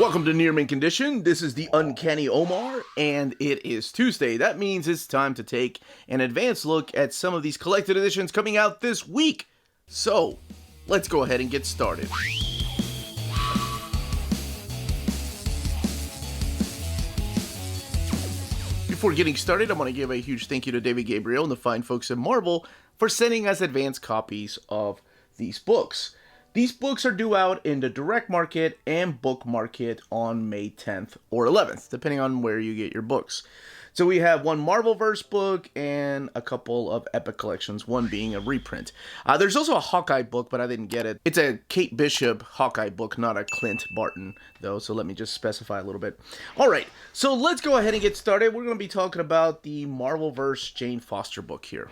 Welcome to Near Mint Condition. This is the Uncanny Omar, and it is Tuesday. That means it's time to take an advanced look at some of these collected editions coming out this week. So, let's go ahead and get started. Before getting started, I want to give a huge thank you to David Gabriel and the fine folks at Marvel for sending us advanced copies of these books. These books are due out in the direct market and book market on May 10th or 11th, depending on where you get your books. So we have one Marvelverse book and a couple of Epic collections, one being a reprint. There's also a Hawkeye book, but I didn't get it. It's a Kate Bishop Hawkeye book, not a Clint Barton, though, so let me just specify a little bit. All right, so let's go ahead and get started. We're going to be talking about the Marvelverse Jane Foster book here.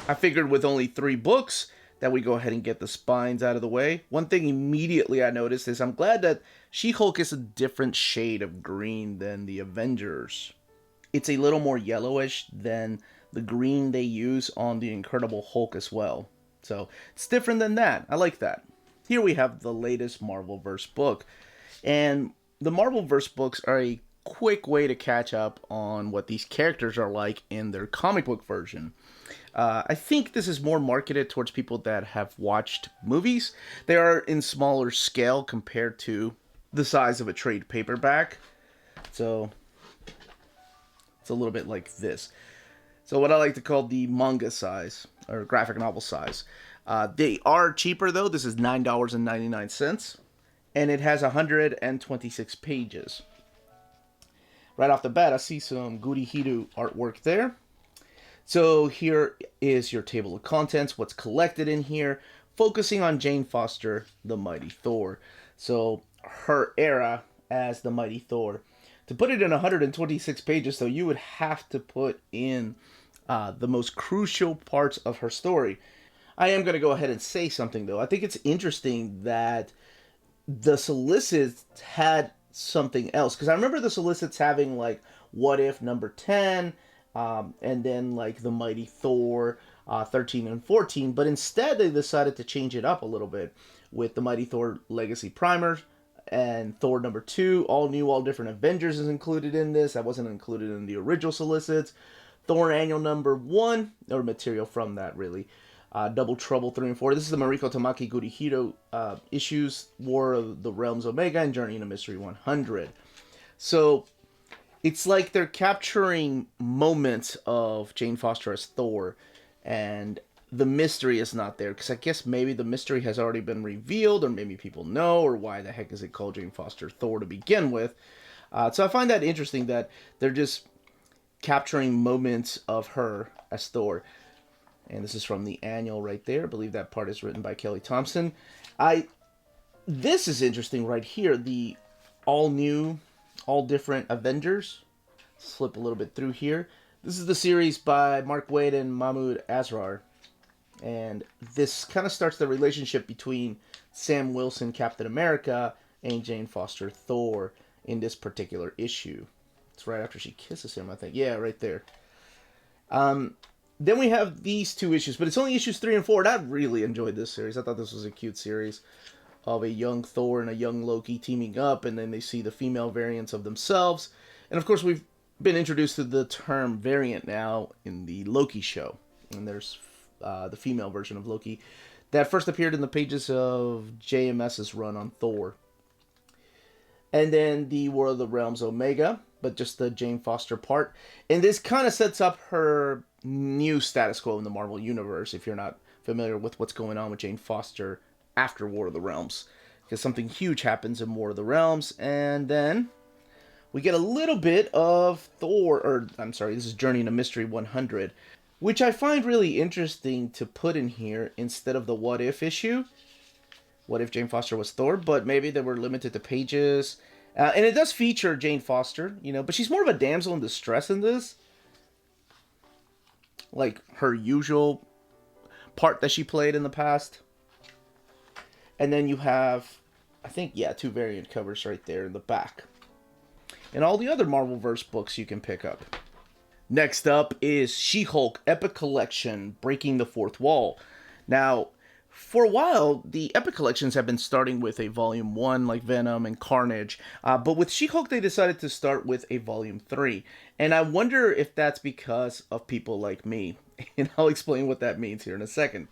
I figured with only 3 books, that we go ahead and get the spines out of the way. One thing immediately I noticed is I'm glad that She-Hulk is a different shade of green than the Avengers. It's a little more yellowish than the green they use on the Incredible Hulk as well. So it's different than that. I like that. Here we have the latest Marvelverse book. And the Marvelverse books are a quick way to catch up on what these characters are like in their comic book version. I think this is more marketed towards people that have watched movies. They are in smaller scale compared to the size of a trade paperback. So it's a little bit like this. So what I like to call the manga size, or graphic novel size. They are cheaper though. This is $9.99. And it has 126 pages. Right off the bat, I see some Gurihiru artwork there. So here is your table of contents, what's collected in here, focusing on Jane Foster, the Mighty Thor. So her era as the Mighty Thor. To put it in 126 pages, though, you would have to put in the most crucial parts of her story. I am going to go ahead and say something, though. I think it's interesting that the solicits had something else. Because I remember the solicits having, like, What If number 10... and then like the Mighty Thor 13 and 14, but instead they decided to change it up a little bit with the Mighty Thor Legacy Primer and Thor number 2, all new, all different Avengers is included in this. That wasn't included in the original solicits. Thor Annual number 1, or material from that really. Double Trouble 3 and 4. This is the Mariko Tamaki Gurihiro issues, War of the Realms Omega and Journey into Mystery 100. So it's like they're capturing moments of Jane Foster as Thor, and the mystery is not there, because I guess maybe the mystery has already been revealed, or maybe people know, or why the heck is it called Jane Foster Thor to begin with. So I find that interesting that they're just capturing moments of her as Thor. And this is from the annual right there. I believe that part is written by Kelly Thompson. This is interesting right here, the all new, all different Avengers. Slip a little bit through here. This is the series by Mark Waid and Mahmoud Asrar. And this kind of starts the relationship between Sam Wilson, Captain America, and Jane Foster, Thor, in this particular issue. It's right after she kisses him, I think. Yeah, right there. Then we have these 2 issues, but it's only issues 3 and 4. And I really enjoyed this series. I thought this was a cute series of a young Thor and a young Loki teaming up, and then they see the female variants of themselves. And of course, we've been introduced to the term variant now in the Loki show. And there's the female version of Loki that first appeared in the pages of JMS's run on Thor. And then the War of the Realms Omega, but just the Jane Foster part. And this kind of sets up her new status quo in the Marvel Universe, if you're not familiar with what's going on with Jane Foster after War of the Realms, because something huge happens in War of the Realms, and then we get a little bit of Thor, or I'm sorry, this is Journey into Mystery 100, which I find really interesting to put in here instead of the What If issue. What if Jane Foster was Thor? But maybe they were limited to pages. And it does feature Jane Foster, but she's more of a damsel in distress in this. Like her usual part that she played in the past. And then you have, I think, 2 variant covers right there in the back. And all the other Marvelverse books you can pick up. Next up is She-Hulk Epic Collection, Breaking the Fourth Wall. Now, For a while, the Epic collections have been starting with a Volume 1 like Venom and Carnage, but with She-Hulk they decided to start with a Volume 3. And I wonder if that's because of people like me. And I'll explain what that means here in a second.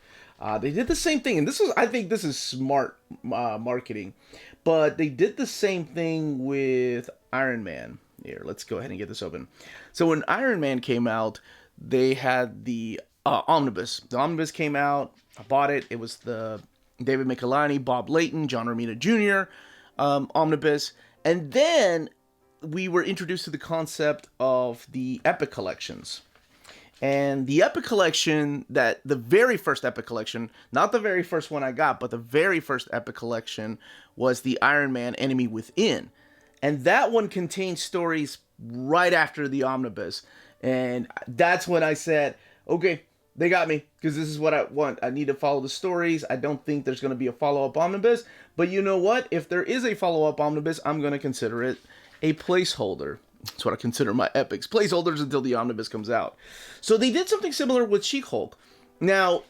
They did the same thing, and I think this is smart marketing, but they did the same thing with Iron Man. Here, let's go ahead and get this open. So when Iron Man came out, they had the omnibus. The omnibus came out. I bought it. It was the David Michelinie, Bob Layton, John Romita Jr. Omnibus. And then we were introduced to the concept of the Epic collections. And the Epic collection, the very first Epic collection, not the very first one I got, but the very first Epic collection was the Iron Man Enemy Within. And that one contained stories right after the omnibus. And that's when I said, okay, they got me, because this is what I want. I need to follow the stories. I don't think there's going to be a follow-up omnibus. But you know what? If there is a follow-up omnibus, I'm going to consider it a placeholder. That's what I consider my epics. Placeholders until the omnibus comes out. So they did something similar with She-Hulk. Now,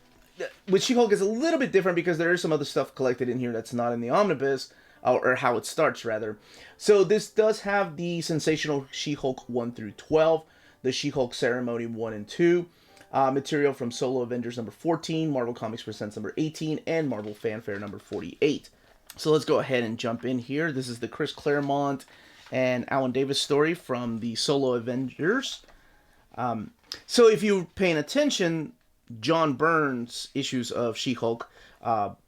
with She-Hulk is a little bit different because there is some other stuff collected in here that's not in the omnibus, or how it starts, rather. So this does have the Sensational She-Hulk 1 through 12, the She-Hulk Ceremony 1 and 2, material from Solo Avengers number 14, Marvel Comics Presents number 18, and Marvel Fanfare number 48. So let's go ahead and jump in here. This is the Chris Claremont and Alan Davis story from the Solo Avengers. So if you're paying attention, John Byrne's issues of She-Hulk,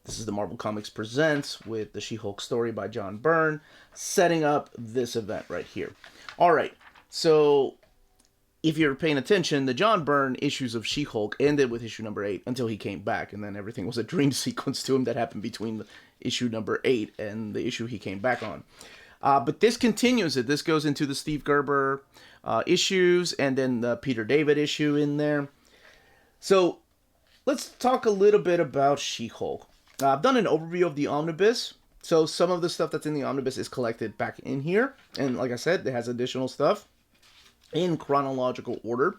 this is the Marvel Comics Presents with the She-Hulk story by John Byrne, setting up this event right here. All right, so if you're paying attention, the John Byrne issues of She-Hulk ended with issue number 8 until he came back, and then everything was a dream sequence to him that happened between the issue number 8 and the issue he came back on. But this continues it. This goes into the Steve Gerber issues, and then the Peter David issue in there. So let's talk a little bit about She-Hulk. I've done an overview of the omnibus. So some of the stuff that's in the omnibus is collected back in here. And like I said, it has additional stuff in chronological order.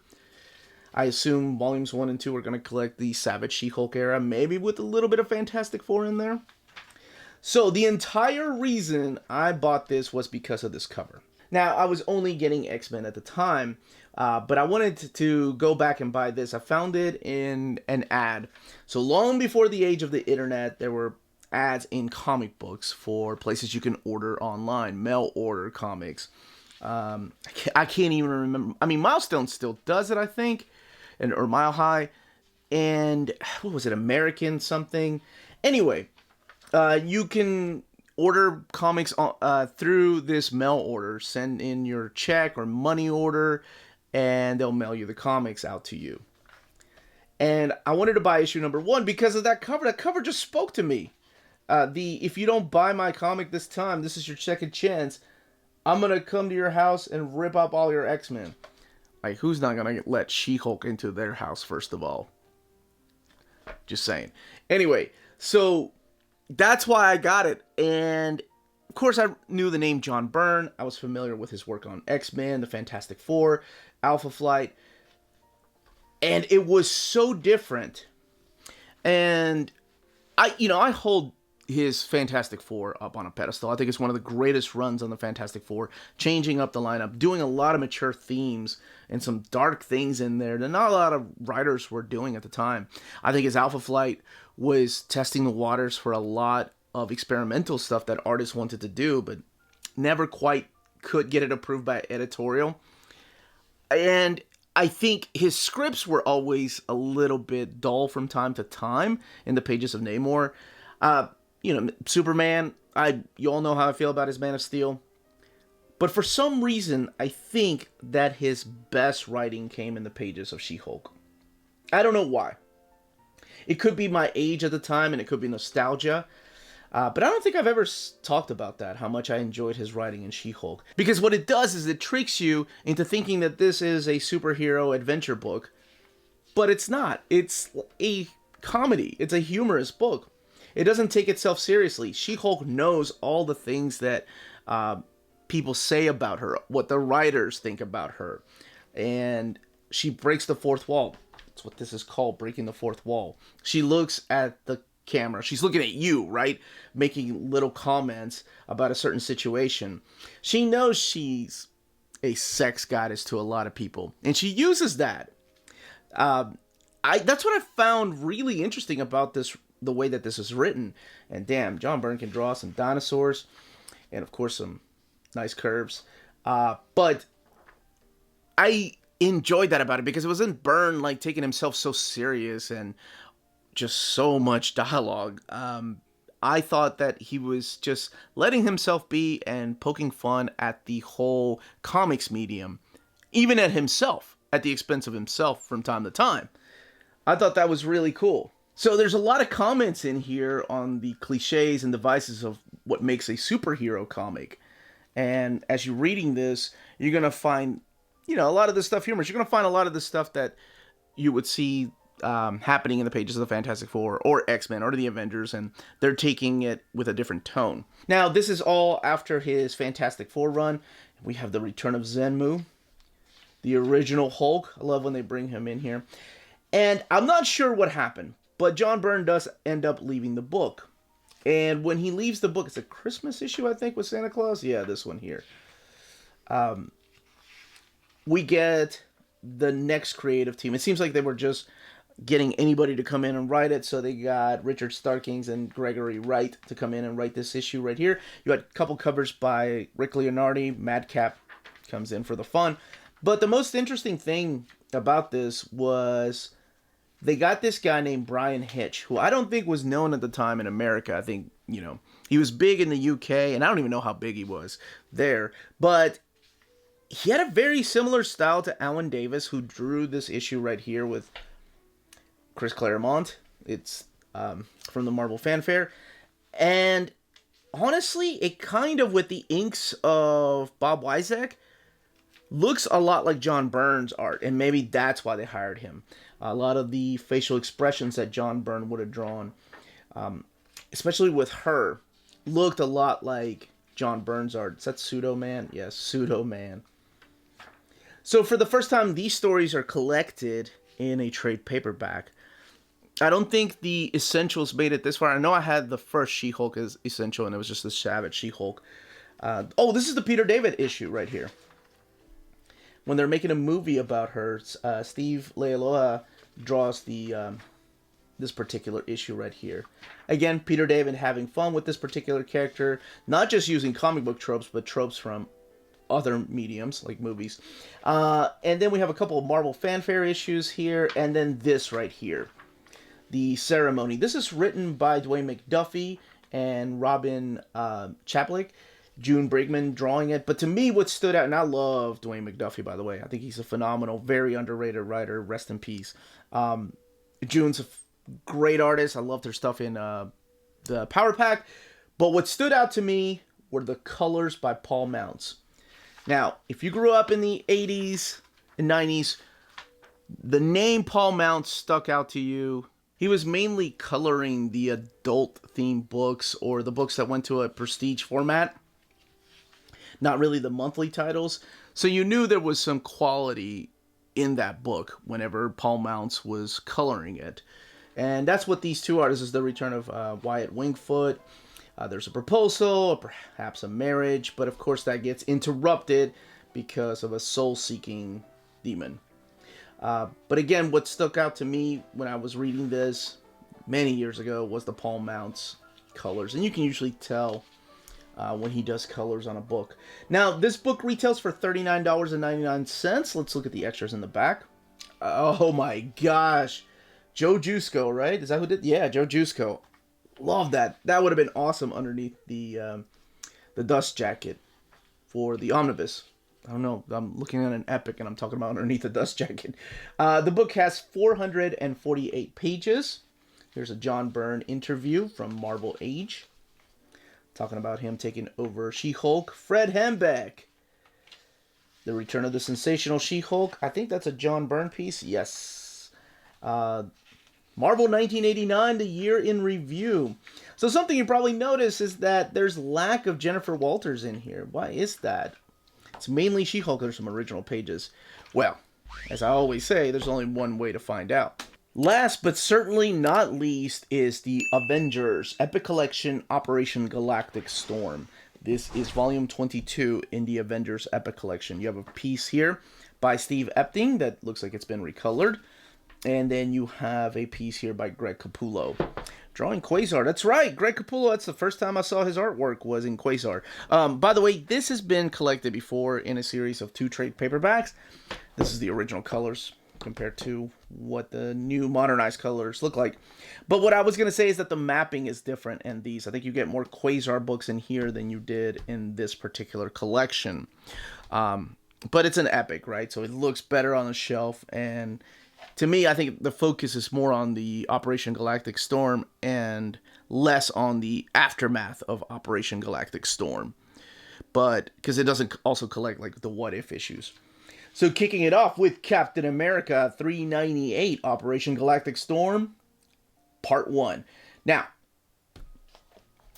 I assume volumes 1 and 2 are going to collect the Savage She-Hulk era, maybe with a little bit of Fantastic Four in there. So the entire reason I bought this was because of this cover. Now, I was only getting X-Men at the time, but I wanted to go back and buy this. I found it in an ad. So long before the age of the internet, there were ads in comic books for places you can order online, mail order comics. I can't even remember. I mean, Milestone still does it, I think, or Mile High, and what was it, American something? Anyway, you can order comics through this mail order. Send in your check or money order, and they'll mail you the comics out to you. And I wanted to buy issue number 1 because of that cover. That cover just spoke to me. If you don't buy my comic this time, this is your second chance. I'm going to come to your house and rip up all your X-Men. Like, who's not going to let She-Hulk into their house, first of all? Just saying. Anyway, so that's why I got it. And, of course, I knew the name John Byrne. I was familiar with his work on X-Men, the Fantastic Four, Alpha Flight. And it was so different. And I hold his Fantastic Four up on a pedestal. I think it's one of the greatest runs on the Fantastic Four, changing up the lineup, doing a lot of mature themes and some dark things in there that not a lot of writers were doing at the time. I think his Alpha Flight was testing the waters for a lot of experimental stuff that artists wanted to do, but never quite could get it approved by editorial. And I think his scripts were always a little bit dull from time to time in the pages of Namor. Superman, you all know how I feel about his Man of Steel. But for some reason, I think that his best writing came in the pages of She-Hulk. I don't know why. It could be my age at the time, and it could be nostalgia. But I don't think I've ever talked about that, how much I enjoyed his writing in She-Hulk. Because what it does is it tricks you into thinking that this is a superhero adventure book. But it's not. It's a comedy. It's a humorous book. It doesn't take itself seriously. She-Hulk knows all the things that people say about her, what the writers think about her. And she breaks the fourth wall. That's what this is called, breaking the fourth wall. She looks at the camera. She's looking at you, right? Making little comments about a certain situation. She knows she's a sex goddess to a lot of people, and she uses that. That's what I found really interesting about this, the way that this is written. And damn, John Byrne can draw some dinosaurs, and of course some nice curves. But I enjoyed that about it because it wasn't Byrne like taking himself so serious and just so much dialogue. I thought that he was just letting himself be and poking fun at the whole comics medium, even at himself, at the expense of himself from time to time. I thought that was really cool. So there's a lot of comments in here on the cliches and devices of what makes a superhero comic. And as you're reading this, you're going to find, a lot of this stuff humorous. You're going to find a lot of the stuff that you would see happening in the pages of the Fantastic Four or X-Men or the Avengers, and they're taking it with a different tone. Now, this is all after his Fantastic Four run. We have the return of Zenmu, the original Hulk. I love when they bring him in here. And I'm not sure what happened, but John Byrne does end up leaving the book. And when he leaves the book, it's a Christmas issue, I think, with Santa Claus. Yeah, this one here. We get the next creative team. It seems like they were just getting anybody to come in and write it, so they got Richard Starkings and Gregory Wright to come in and write this issue right here. You had a couple covers by Rick Leonardi. Madcap comes in for the fun. But the most interesting thing about this was they got this guy named Brian Hitch, who I don't think was known at the time in America. I think, he was big in the UK, and I don't even know how big he was there. But he had a very similar style to Alan Davis, who drew this issue right here with Chris Claremont. It's from the Marvel Fanfare. And honestly, it kind of, with the inks of Bob Wyzak, looks a lot like John Byrne's art. And maybe that's why they hired him. A lot of the facial expressions that John Byrne would have drawn, especially with her, looked a lot like John Byrne's art. Is that Pseudo Man? Yes, Pseudo Man. So for the first time, these stories are collected in a trade paperback. I don't think the Essentials made it this far. I know I had the first She-Hulk as Essential, and it was just the Savage She-Hulk. This is the Peter David issue right here. When they're making a movie about her, Steve Leialoha draws this particular issue right here. Again, Peter David having fun with this particular character, not just using comic book tropes, but tropes from other mediums, like movies. And then we have a couple of Marvel Fanfare issues here, and then this right here. The Ceremony. This is written by Dwayne McDuffie and Robin Chaplik. June Brigman drawing it. But to me, what stood out, and I love Dwayne McDuffie, by the way. I think he's a phenomenal, very underrated writer. Rest in peace. June's a great artist. I loved her stuff in the Power Pack. But what stood out to me were the colors by Paul Mounts. Now, if you grew up in the 80s and 90s, the name Paul Mounts stuck out to you. He was mainly coloring the adult-themed books or the books that went to a prestige format. Not really the monthly titles. So you knew there was some quality in that book whenever Paul Mounts was coloring it. And that's what these two artists is the return of Wyatt Wingfoot. There's a proposal, perhaps a marriage, but of course that gets interrupted because of a soul-seeking demon. But again, what stuck out to me when I was reading this many years ago was the Paul Mounts colors. And you can usually tell when he does colors on a book. Now, this book retails for $39.99. Let's look at the extras in the back. Oh my gosh. Joe Jusko, right? Is that who did? Yeah, Joe Jusko. Love that. That would have been awesome underneath the dust jacket for the omnibus. I don't know. I'm looking at an epic and I'm talking about underneath the dust jacket. The book has 448 pages. There's a John Byrne interview from Marvel Age, talking about him taking over She-Hulk. Fred Hembeck. The Return of the Sensational She-Hulk. I think that's a John Byrne piece. Yes. Marvel 1989, the year in review. So something you probably notice is that there's lack of Jennifer Walters in here. Why is that? It's mainly She-Hulk. There's some original pages. Well, as I always say, there's only one way to find out. Last but certainly not least is the Avengers Epic Collection Operation Galactic Storm. This is volume 22 in the Avengers Epic Collection. You have a piece here by Steve Epting that looks like it's been recolored. And then you have a piece here by Greg Capullo. Drawing Quasar. That's right, Greg Capullo. That's the first time I saw his artwork was in Quasar. By the way, this has been collected before in a series of 2 trade paperbacks. This is the original colors compared to what the new modernized colors look like. But what I was going to say is that the mapping is different in these. I think you get more Quasar books in here than you did in this particular collection. But it's an epic, right? So it looks better on the shelf. And to me, I think the focus is more on the Operation Galactic Storm and less on the aftermath of Operation Galactic Storm. But because it doesn't also collect like the what if issues. So kicking it off with Captain America 398, Operation Galactic Storm, Part 1. Now,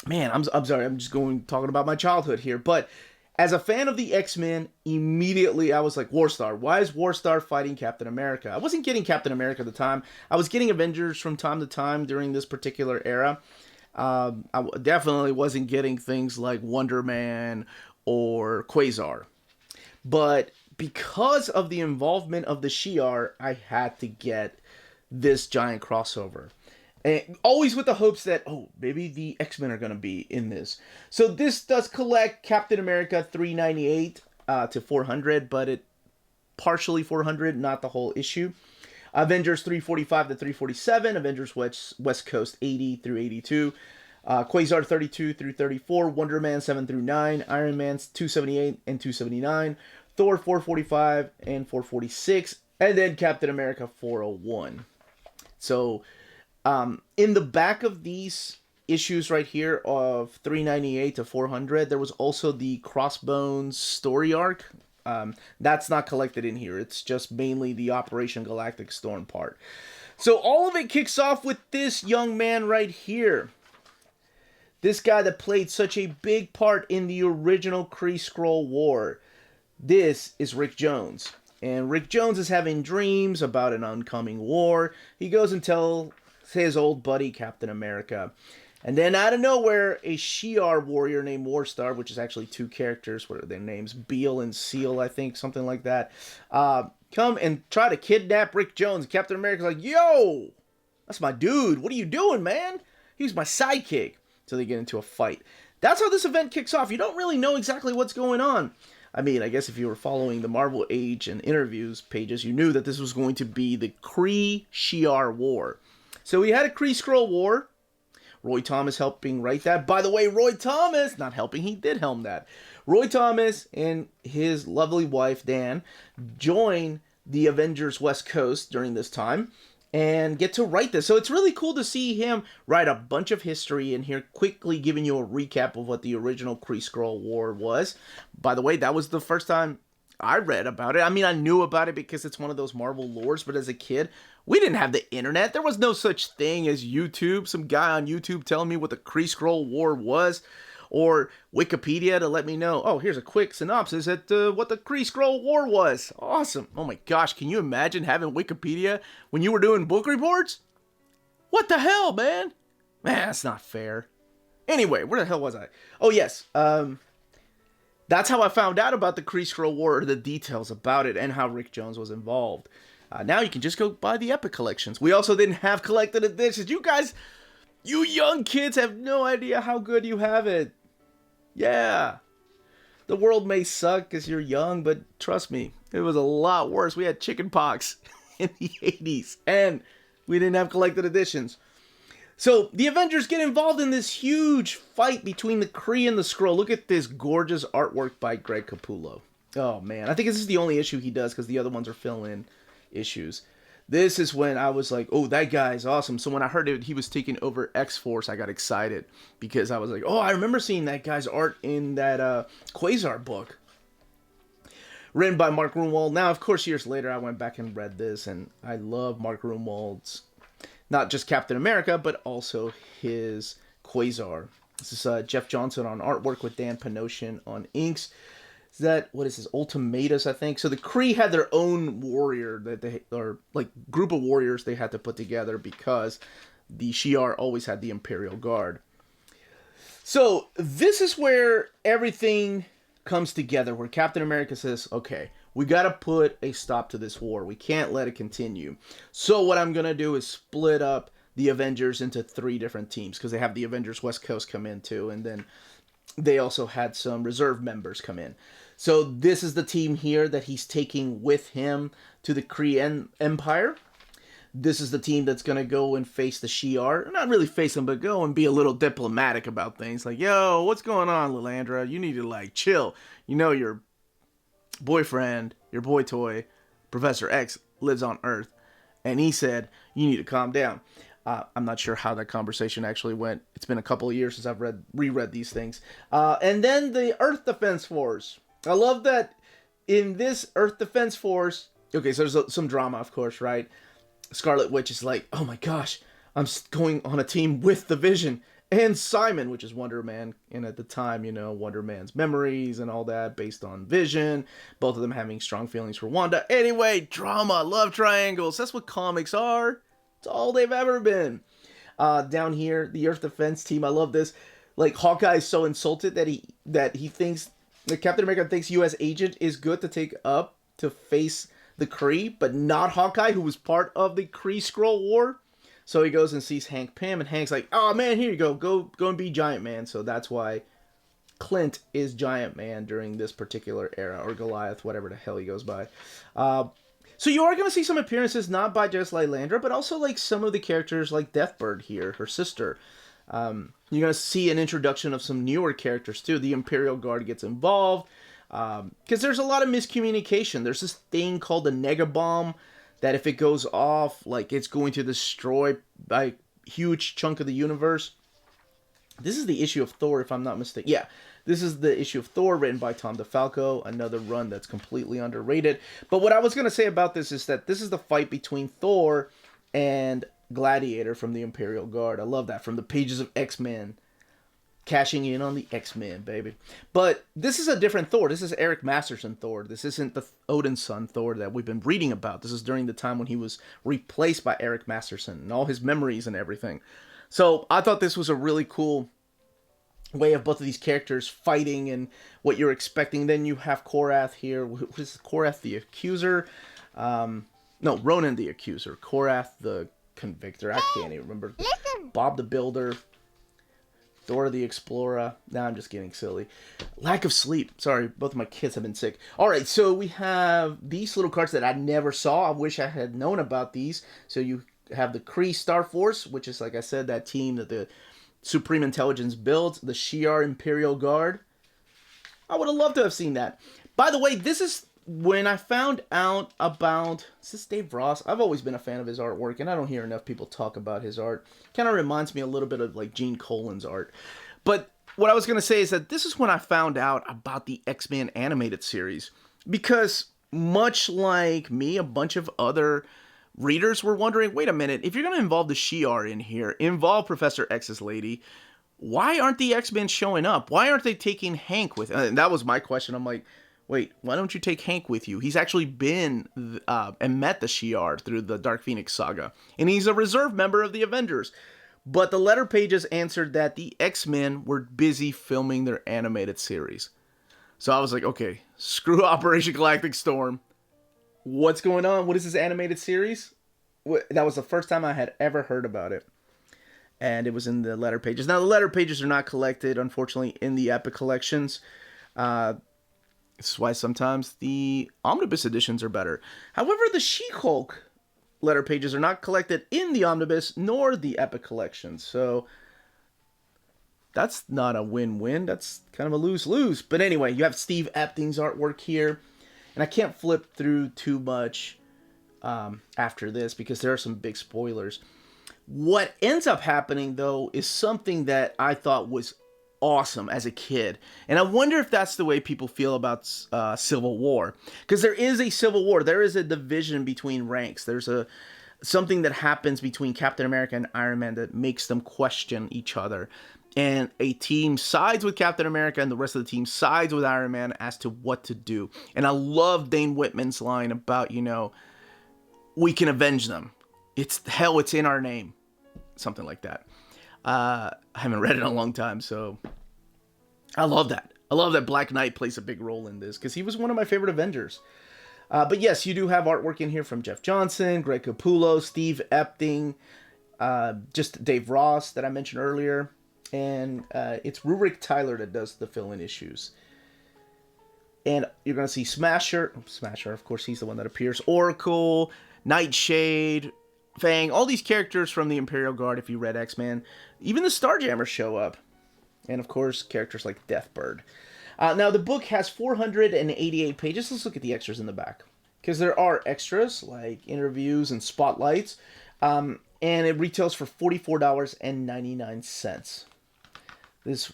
man, I'm sorry, I'm just talking about my childhood here, but as a fan of the X-Men, immediately I was like, Warstar. Why is Warstar fighting Captain America? I wasn't getting Captain America at the time. I was getting Avengers from time to time during this particular era. I definitely wasn't getting things like Wonder Man or Quasar. But because of the involvement of the Shi'ar, I had to get this giant crossover. And always with the hopes that, oh, maybe the X-Men are going to be in this. So this does collect Captain America 398 to 400, but it partially 400, not the whole issue. Avengers 345 to 347, Avengers West Coast 80 through 82, Quasar 32 through 34, Wonder Man 7 through 9, Iron Man 278 and 279, Thor 445 and 446, and then Captain America 401. So, in the back of these issues right here of 398 to 400, there was also the Crossbones story arc. That's not collected in here. It's just mainly the Operation Galactic Storm part. So all of it kicks off with this young man right here. This guy that played such a big part in the original Kree-Skrull War. This is Rick Jones. And Rick Jones is having dreams about an oncoming war. He goes and tells his old buddy Captain America. And then out of nowhere, a Shi'ar warrior named Warstar, which is actually 2 characters, what are their names? Beale and Seal, I think, something like that, come and try to kidnap Rick Jones. Captain America's like, yo, that's my dude. What are you doing, man? He was my sidekick. So they get into a fight. That's how this event kicks off. You don't really know exactly what's going on. I mean, I guess if you were following the Marvel Age and interviews pages, you knew that this was going to be the Kree-Shi'ar War. So we had a Kree-Skrull War. Roy Thomas helping write that. By the way, Roy Thomas, not helping, he did helm that. Roy Thomas and his lovely wife, Dan, join the Avengers West Coast during this time and get to write this. So it's really cool to see him write a bunch of history in here, quickly giving you a recap of what the original Kree-Skrull War was. By the way, that was the first time I read about it. I mean, I knew about it because it's one of those Marvel lores, but as a kid, we didn't have the internet. There was no such thing as YouTube. Some guy on YouTube telling me what the Kree-Skrull War was, or Wikipedia to let me know, oh, here's a quick synopsis at what the Kree-Skrull War was. Awesome. Oh my gosh, can you imagine having Wikipedia when you were doing book reports? What the hell, man? Man, that's not fair. Anyway, where the hell was I? Oh, yes. That's how I found out about the Kree-Skrull War, or the details about it, and how Rick Jones was involved. Now you can just go buy the Epic collections. We also didn't have collected editions. You guys, you young kids have no idea how good you have it. Yeah. The world may suck because you're young, but trust me, it was a lot worse. We had chicken pox in the 80s, and we didn't have collected editions. So the Avengers get involved in this huge fight between the Kree and the Skrull. Look at this gorgeous artwork by Greg Capullo. Oh man, I think this is the only issue he does because the other ones are fill-in issues. This is when I was like, oh, that guy's awesome. So when I heard it, he was taking over X-Force, I got excited because I was like, oh, I remember seeing that guy's art in that Quasar book. Written by Mark Gruenwald. Now, of course, years later, I went back and read this, and I love Mark Gruenwald's, not just Captain America, but also his Quasar. This is Jeff Johnson on artwork with Dan Panosian on inks. is that, what is this, Ultimatus, I think. So the Kree had their own warrior that they, or like group of warriors they had to put together because the Shi'ar always had the Imperial Guard. So this is where everything comes together, where Captain America says, okay, we got to put a stop to this war. We can't let it continue. So what I'm going to do is split up the Avengers into 3 different teams, because they have the Avengers West Coast come in too, and then they also had some reserve members come in. So this is the team here that he's taking with him to the Kree Empire. This is the team that's going to go and face the Shi'ar. Not really face them, but go and be a little diplomatic about things. Like, yo, what's going on, Lilandra? You need to, like, chill. You know your boyfriend, your boy toy, Professor X, lives on Earth. And he said, you need to calm down. I'm not sure how that conversation actually went. It's been a couple of years since I've reread these things. And then the Earth Defense Force. I love that in this Earth Defense Force... Okay, so there's some drama, of course, right? Scarlet Witch is like, oh my gosh, I'm going on a team with the Vision and Simon, which is Wonder Man. And at the time, you know, Wonder Man's memories and all that based on Vision. Both of them having strong feelings for Wanda. Anyway, drama, love triangles. That's what comics are. It's all they've ever been. Down here, the Earth Defense Team. I love this. Like, Hawkeye is so insulted that he thinks that Captain America thinks U.S. Agent is good to take up to face the Kree, but not Hawkeye, who was part of the Kree Skrull War. So he goes and sees Hank Pym, and Hank's like, oh man, here you go. Go and be Giant Man. So that's why Clint is Giant Man during this particular era, or Goliath, whatever the hell he goes by. So you are going to see some appearances, not by just Lilandra, but also like some of the characters like Deathbird here, her sister. You're going to see an introduction of some newer characters too. The Imperial Guard gets involved. Because there's a lot of miscommunication. There's this thing called the Negabomb that if it goes off, like, it's going to destroy a huge chunk of the universe. This is the issue of Thor, if I'm not mistaken. Yeah, this is the issue of Thor written by Tom DeFalco, another run that's completely underrated. But what I was going to say about this is that this is the fight between Thor and Gladiator from the Imperial Guard. I love that, from the pages of X-Men. Cashing in on the X-Men, baby. But this is a different Thor. This is Eric Masterson Thor. This isn't the Odin's son Thor that we've been reading about. This is during the time when he was replaced by Eric Masterson and all his memories and everything. So I thought this was a really cool way of both of these characters fighting and what you're expecting. Then you have Korath here. What is Korath the Accuser? No, Ronan the Accuser. Korath the Convictor. I can't even remember. Bob the Builder. Dora the Explorer. Now I'm just getting silly. Lack of sleep. Sorry, both of my kids have been sick. Alright, so we have these little cards that I never saw. I wish I had known about these. So you have the Kree Star Force, which is, like I said, that team that the Supreme Intelligence builds. The Shi'ar Imperial Guard. I would have loved to have seen that. By the way, this is when I found out about... Is this Dave Ross? I've always been a fan of his artwork, and I don't hear enough people talk about his art. Kind of reminds me a little bit of like Gene Colan's art. But what I was going to say is that this is when I found out about the X-Men animated series. Because much like me, a bunch of other readers were wondering, wait a minute, if you're going to involve the Shi'ar in here, involve Professor X's lady, why aren't the X-Men showing up? Why aren't they taking Hank with... And that was my question. I'm like... Wait, why don't you take Hank with you? He's actually been and met the Shi'ar through the Dark Phoenix saga. And he's a reserve member of the Avengers. But the letter pages answered that the X-Men were busy filming their animated series. So I was like, okay, screw Operation Galactic Storm. What's going on? What is this animated series? That was the first time I had ever heard about it. And it was in the letter pages. Now, the letter pages are not collected, unfortunately, in the Epic collections. This is why sometimes the omnibus editions are better. However, the She-Hulk letter pages are not collected in the omnibus nor the Epic collection. So that's not a win-win. That's kind of a lose-lose. But anyway, you have Steve Epting's artwork here. And I can't flip through too much after this because there are some big spoilers. What ends up happening, though, is something that I thought was awesome as a kid. And I wonder if that's the way people feel about Civil War. Because there is a Civil War. There is a division between ranks. There's something that happens between Captain America and Iron Man that makes them question each other. and a team sides with Captain America and the rest of the team sides with Iron Man as to what to do. And I love Dane Whitman's line about, we can avenge them. It's in our name. Something like that. I haven't read it in a long time, so I love that. I love that Black Knight plays a big role in this because he was one of my favorite Avengers. But yes, you do have artwork in here from Jeff Johnson, Greg Capullo, Steve Epting, just Dave Ross that I mentioned earlier. And it's Rurik Tyler that does the fill-in issues. And you're going to see Smasher, of course, he's the one that appears. Oracle, Nightshade, Fang, all these characters from the Imperial Guard, if you read X-Men. Even the Starjammers show up. And, of course, characters like Deathbird. Now, the book has 488 pages. Let's look at the extras in the back. Because there are extras, like interviews and spotlights. And it retails for $44.99. This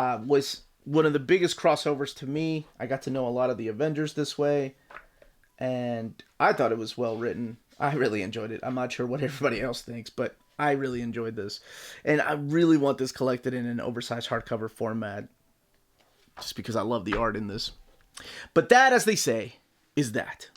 was one of the biggest crossovers to me. I got to know a lot of the Avengers this way. And I thought it was well written. I really enjoyed it. I'm not sure what everybody else thinks, but I really enjoyed this. And I really want this collected in an oversized hardcover format. Just because I love the art in this. But that, as they say, is that.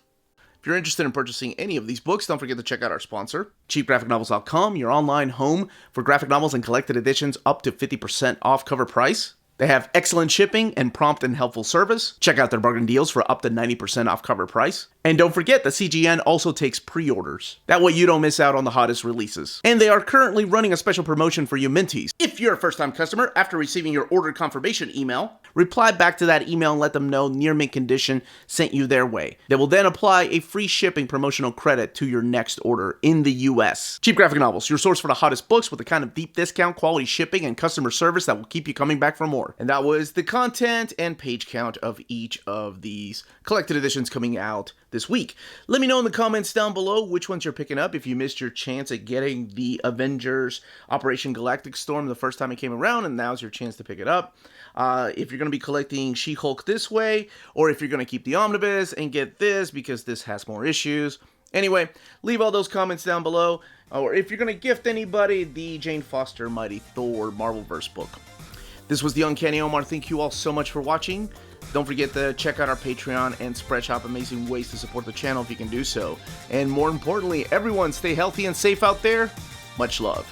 If you're interested in purchasing any of these books, don't forget to check out our sponsor, cheapgraphicnovels.com, your online home for graphic novels and collected editions up to 50% off cover price. They have excellent shipping and prompt and helpful service. Check out their bargain deals for up to 90% off cover price. And don't forget that CGN also takes pre-orders. That way you don't miss out on the hottest releases. And they are currently running a special promotion for you Minties. If you're a first-time customer, after receiving your order confirmation email, reply back to that email and let them know Near Mint Condition sent you their way. They will then apply a free shipping promotional credit to your next order in the US. Cheap Graphic Novels, your source for the hottest books with the kind of deep discount, quality shipping, and customer service that will keep you coming back for more. And that was the content and page count of each of these collected editions coming out this week. Let me know in the comments down below which ones you're picking up if you missed your chance at getting the Avengers Operation Galactic Storm the first time it came around, and now's your chance to pick it up. If you're going to be collecting She-Hulk this way, or if you're going to keep the Omnibus and get this because this has more issues. Anyway, leave all those comments down below. Or if you're going to gift anybody the Jane Foster Mighty Thor Marvelverse book. This was the Uncanny Omar. Thank you all so much for watching. Don't forget to check out our Patreon and Spreadshop. Amazing ways to support the channel if you can do so. And more importantly, everyone stay healthy and safe out there. Much love.